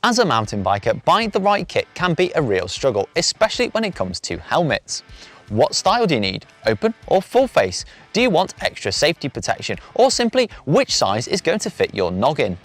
As a mountain biker, buying the right kit can be a real struggle, especially when it comes to helmets. What style do you need? Open or full face? Do you want extra safety protection? Or simply, which size is going to fit your noggin?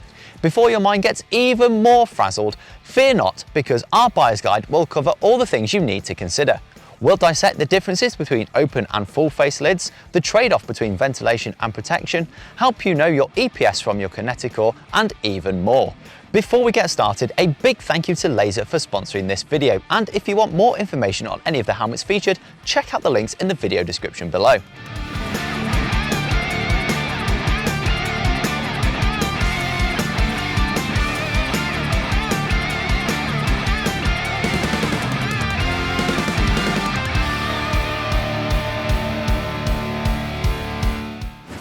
Before your mind gets even more frazzled, fear not, because our buyer's guide will cover all the things you need to consider. We'll dissect the differences between open and full face lids, the trade-off between ventilation and protection, help you know your EPS from your kinetic core, and even more. Before we get started, a big thank you to Lazer for sponsoring this video, and if you want more information on any of the helmets featured, check out the links in the video description below.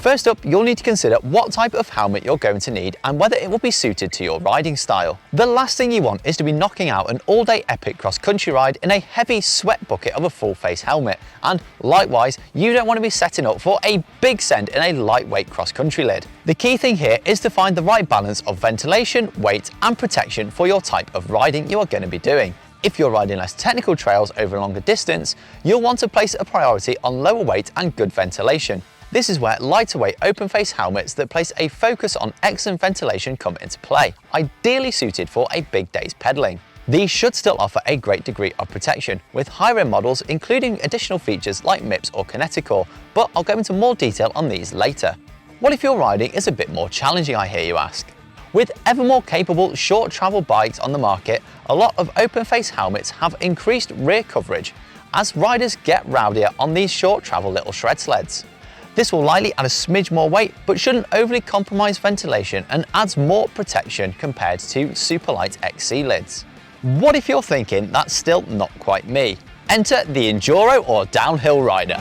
First up, you'll need to consider what type of helmet you're going to need and whether it will be suited to your riding style. The last thing you want is to be knocking out an all-day epic cross-country ride in a heavy sweat bucket of a full-face helmet, and likewise, you don't want to be setting up for a big send in a lightweight cross-country lid. The key thing here is to find the right balance of ventilation, weight, and protection for your type of riding you are going to be doing. If you're riding less technical trails over a longer distance, you'll want to place a priority on lower weight and good ventilation. This is where lighter weight open face helmets that place a focus on excellent ventilation come into play, ideally suited for a big day's pedaling. These should still offer a great degree of protection, with higher end models including additional features like MIPS or kinetic core, but I'll go into more detail on these later. What if your riding is a bit more challenging, I hear you ask? With ever more capable short travel bikes on the market, a lot of open face helmets have increased rear coverage as riders get rowdier on these short travel little shred sleds. This will likely add a smidge more weight, but shouldn't overly compromise ventilation and adds more protection compared to super light XC lids. What if you're thinking that's still not quite me? Enter the Enduro or Downhill Rider.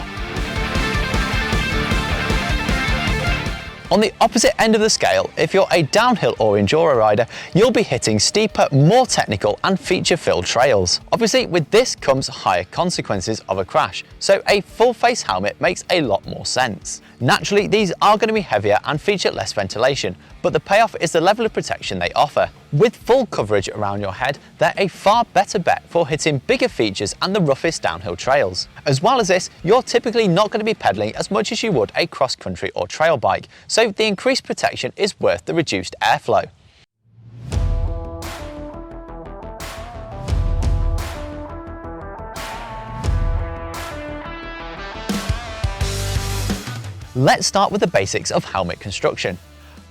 On the opposite end of the scale, if you're a downhill or enduro rider, you'll be hitting steeper, more technical and feature-filled trails. Obviously, with this comes higher consequences of a crash, so a full face helmet makes a lot more sense. Naturally, these are going to be heavier and feature less ventilation, but the payoff is the level of protection they offer. With full coverage around your head, they're a far better bet for hitting bigger features and the roughest downhill trails. As well as this, you're typically not going to be pedaling as much as you would a cross-country or trail bike, so the increased protection is worth the reduced airflow. Let's start with the basics of helmet construction.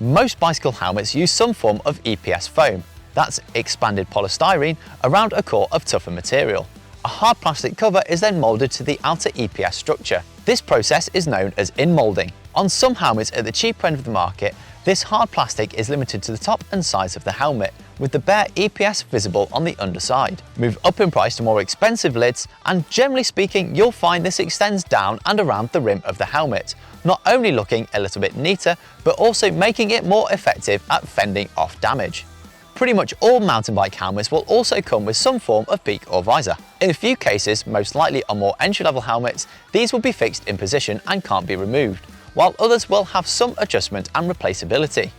Most bicycle helmets use some form of EPS foam, that's expanded polystyrene, around a core of tougher material. A hard plastic cover is then moulded to the outer EPS structure. This process is known as in-moulding. On some helmets at the cheaper end of the market, this hard plastic is limited to the top and sides of the helmet, with the bare EPS visible on the underside. Move up in price to more expensive lids, and generally speaking, you'll find this extends down and around the rim of the helmet, not only looking a little bit neater, but also making it more effective at fending off damage. Pretty much all mountain bike helmets will also come with some form of peak or visor. In a few cases, most likely on more entry-level helmets, these will be fixed in position and can't be removed, while others will have some adjustment and replaceability.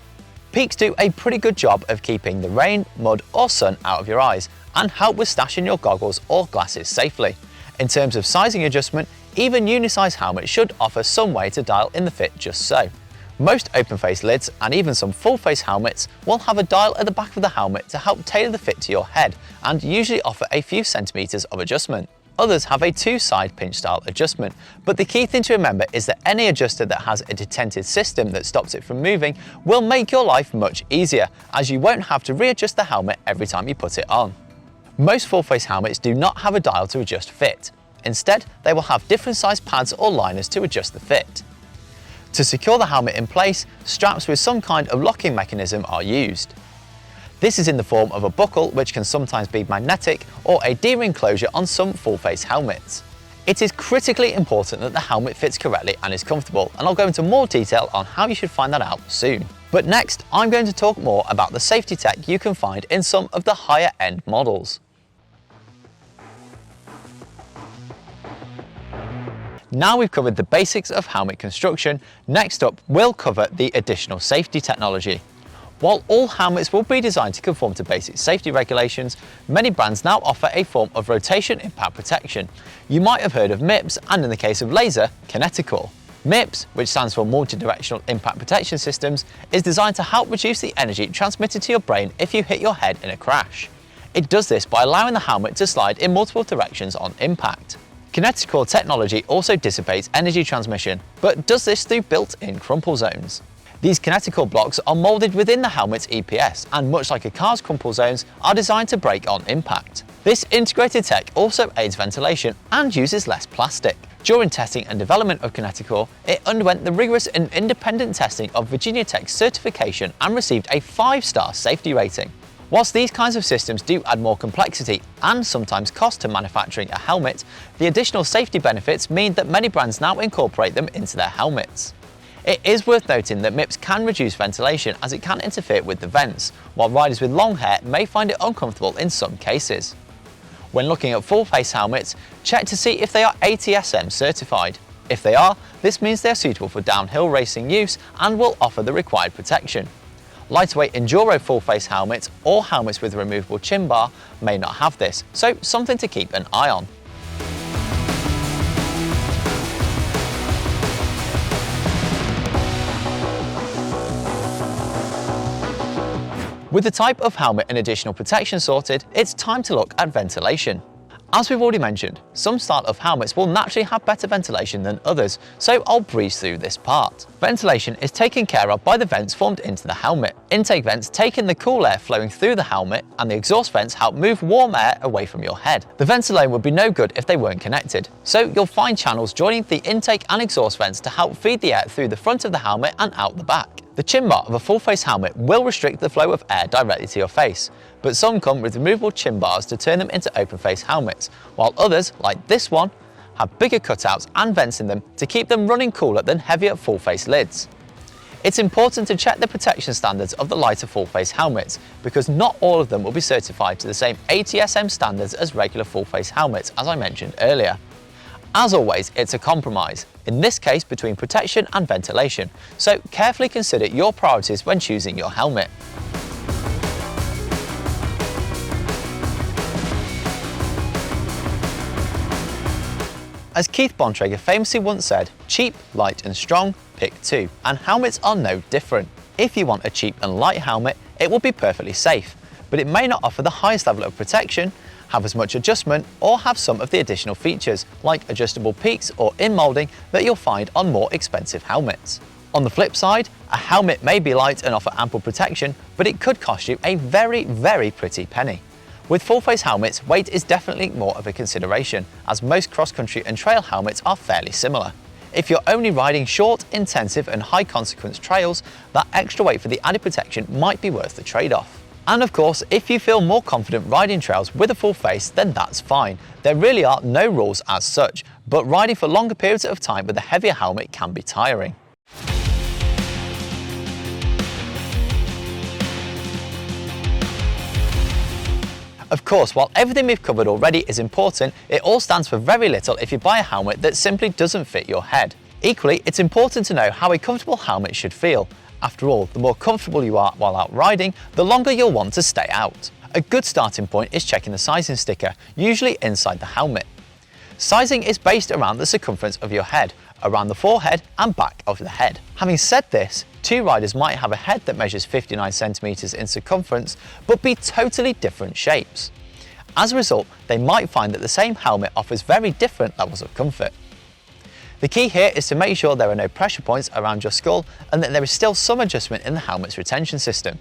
Peaks do a pretty good job of keeping the rain, mud or sun out of your eyes and help with stashing your goggles or glasses safely. In terms of sizing adjustment, even unisize helmets should offer some way to dial in the fit just so. Most open face lids and even some full face helmets will have a dial at the back of the helmet to help tailor the fit to your head and usually offer a few centimeters of adjustment. Others have a two-side pinch style adjustment, but the key thing to remember is that any adjuster that has a detented system that stops it from moving will make your life much easier, as you won't have to readjust the helmet every time you put it on. Most full-face helmets do not have a dial to adjust fit. Instead, they will have different size pads or liners to adjust the fit. To secure the helmet in place, straps with some kind of locking mechanism are used. This is in the form of a buckle, which can sometimes be magnetic, or a D-ring closure on some full-face helmets. It is critically important that the helmet fits correctly and is comfortable, and I'll go into more detail on how you should find that out soon. But next, I'm going to talk more about the safety tech you can find in some of the higher end models. Now we've covered the basics of helmet construction, next up we'll cover the additional safety technology. While all helmets will be designed to conform to basic safety regulations, many brands now offer a form of rotation impact protection. You might have heard of MIPS and, in the case of Lazer, Kineticore. MIPS, which stands for Multi-Directional Impact Protection Systems, is designed to help reduce the energy transmitted to your brain if you hit your head in a crash. It does this by allowing the helmet to slide in multiple directions on impact. Kineticore technology also dissipates energy transmission, but does this through built-in crumple zones. These Kineticore blocks are moulded within the helmet's EPS and, much like a car's crumple zones, are designed to break on impact. This integrated tech also aids ventilation and uses less plastic. During testing and development of Kineticore, it underwent the rigorous and independent testing of Virginia Tech's certification and received a 5-star safety rating. Whilst these kinds of systems do add more complexity and sometimes cost to manufacturing a helmet, the additional safety benefits mean that many brands now incorporate them into their helmets. It is worth noting that MIPS can reduce ventilation as it can interfere with the vents, while riders with long hair may find it uncomfortable in some cases. When looking at full-face helmets, check to see if they are ATSM certified. If they are, this means they are suitable for downhill racing use and will offer the required protection. Lightweight enduro full-face helmets or helmets with a removable chin bar may not have this, so something to keep an eye on. With the type of helmet and additional protection sorted, it's time to look at ventilation. As we've already mentioned, some style of helmets will naturally have better ventilation than others, so I'll breeze through this part. Ventilation is taken care of by the vents formed into the helmet. Intake vents take in the cool air flowing through the helmet, and the exhaust vents help move warm air away from your head. The vents alone would be no good if they weren't connected, so you'll find channels joining the intake and exhaust vents to help feed the air through the front of the helmet and out the back. The chin bar of a full-face helmet will restrict the flow of air directly to your face, but some come with removable chin bars to turn them into open-face helmets, while others, like this one, have bigger cutouts and vents in them to keep them running cooler than heavier full-face lids. It's important to check the protection standards of the lighter full-face helmets, because not all of them will be certified to the same ATSM standards as regular full-face helmets, as I mentioned earlier. As always, it's a compromise, in this case between protection and ventilation, so carefully consider your priorities when choosing your helmet. As Keith Bontrager famously once said, cheap, light and strong, pick two, and helmets are no different. If you want a cheap and light helmet, it will be perfectly safe, but it may not offer the highest level of protection, have as much adjustment, or have some of the additional features like adjustable peaks or in-moulding that you'll find on more expensive helmets. On the flip side, a helmet may be light and offer ample protection, but it could cost you a very, very pretty penny. With full-face helmets, weight is definitely more of a consideration, as most cross-country and trail helmets are fairly similar. If you're only riding short, intensive and high-consequence trails, that extra weight for the added protection might be worth the trade-off. And of course, if you feel more confident riding trails with a full face, then that's fine. There really are no rules as such, but riding for longer periods of time with a heavier helmet can be tiring. Of course, while everything we've covered already is important, it all stands for very little if you buy a helmet that simply doesn't fit your head. Equally, it's important to know how a comfortable helmet should feel. After all, the more comfortable you are while out riding, the longer you'll want to stay out. A good starting point is checking the sizing sticker, usually inside the helmet. Sizing is based around the circumference of your head, around the forehead and back of the head. Having said this, two riders might have a head that measures 59 centimeters in circumference, but be totally different shapes. As a result, they might find that the same helmet offers very different levels of comfort. The key here is to make sure there are no pressure points around your skull and that there is still some adjustment in the helmet's retention system.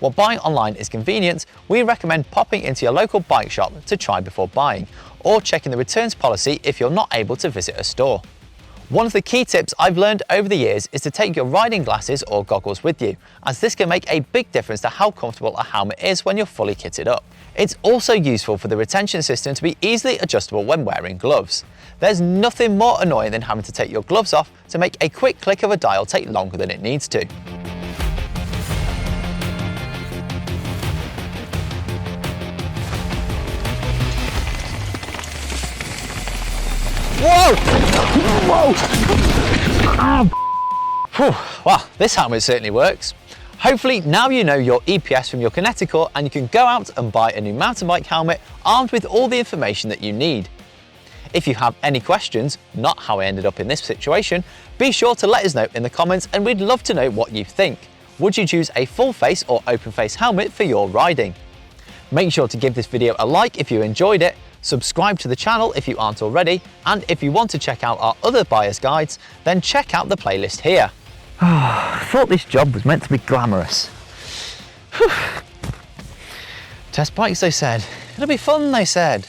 While buying online is convenient, we recommend popping into your local bike shop to try before buying, or checking the returns policy if you're not able to visit a store. One of the key tips I've learned over the years is to take your riding glasses or goggles with you, as this can make a big difference to how comfortable a helmet is when you're fully kitted up. It's also useful for the retention system to be easily adjustable when wearing gloves. There's nothing more annoying than having to take your gloves off to make a quick click of a dial take longer than it needs to. Whoa! Whoa! Wow, this helmet certainly works. Hopefully now you know your EPS from your Kineticor and you can go out and buy a new mountain bike helmet armed with all the information that you need. If you have any questions, not how I ended up in this situation, be sure to let us know in the comments and we'd love to know what you think. Would you choose a full face or open face helmet for your riding? Make sure to give this video a like if you enjoyed it, subscribe to the channel if you aren't already, and if you want to check out our other buyer's guides, then check out the playlist here. I thought this job was meant to be glamorous. Test bikes, they said. It'll be fun, they said.